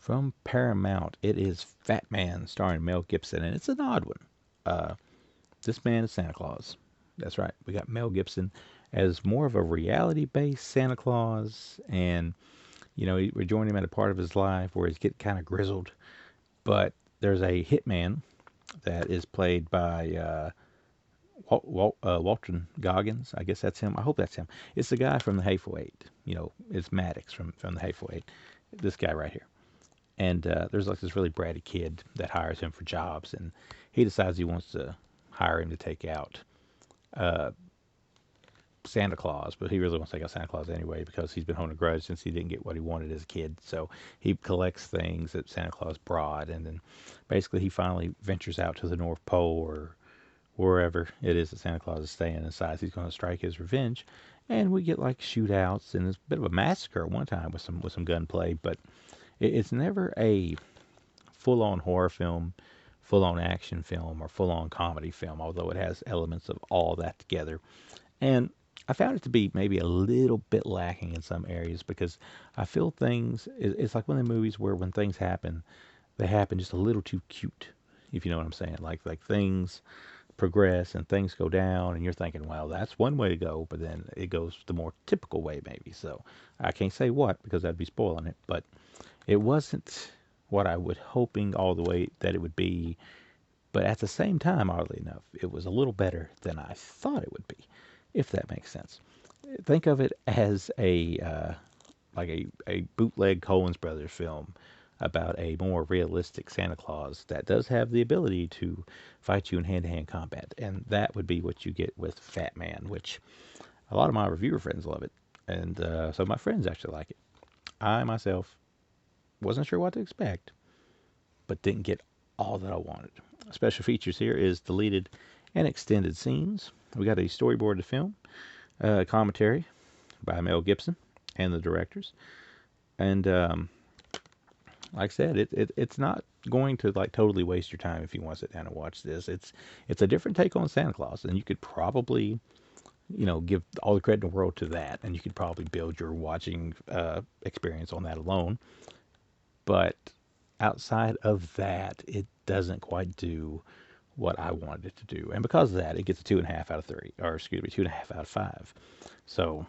from Paramount. It is Fatman, starring Mel Gibson, and it's an odd one. This man is Santa Claus. That's right. We got Mel Gibson as more of a reality-based Santa Claus, and we're joining him at a part of his life where he's getting kind of grizzled. But there's a hitman that is played by Walton Goggins. I guess that's him. I hope that's him. It's the guy from the Hateful Eight. It's Maddox from the Hateful Eight. This guy right here. And there's like this really bratty kid that hires him for jobs, and he decides he wants to hire him to take out Santa Claus, but he really wants to take out Santa Claus anyway because he's been holding a grudge since he didn't get what he wanted as a kid. So he collects things that Santa Claus brought, and then basically he finally ventures out to the North Pole or wherever it is that Santa Claus is staying and decides he's going to strike his revenge. And we get like shootouts, and it's a bit of a massacre at one time with some gunplay, but it's never a full-on horror film, full-on action film, or full-on comedy film, although it has elements of all that together. And I found it to be maybe a little bit lacking in some areas because I feel it's like one of the movies where when things happen, they happen just a little too cute, if you know what I'm saying. Like things progress and things go down, and you're thinking, well, that's one way to go, but then it goes the more typical way, maybe. So I can't say what because that'd be spoiling it, but it wasn't what I was hoping all the way that it would be. But at the same time, oddly enough, it was a little better than I thought it would be, if that makes sense. Think of it as a bootleg Coen's Brothers film about a more realistic Santa Claus that does have the ability to fight you in hand-to-hand combat. And that would be what you get with Fatman, which a lot of my reviewer friends love it. And so my friends actually like it. I, myself, wasn't sure what to expect, but didn't get all that I wanted. Special features here is deleted and extended scenes. We got a storyboard to film, commentary by Mel Gibson and the directors. And like I said, it's not going to like totally waste your time if you want to sit down and watch this. It's a different take on Santa Claus, and you could probably give all the credit in the world to that, and you could probably build your watching experience on that alone. But outside of that, it doesn't quite do what I wanted it to do. And because of that, it gets a 2.5 out of 3, or excuse me, 2.5 out of 5. So,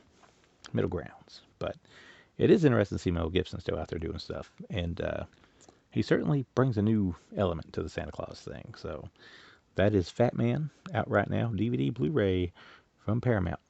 middle grounds. But it is interesting to see Mel Gibson still out there doing stuff. And he certainly brings a new element to the Santa Claus thing. So, that is Fatman, out right now, DVD, Blu-ray from Paramount.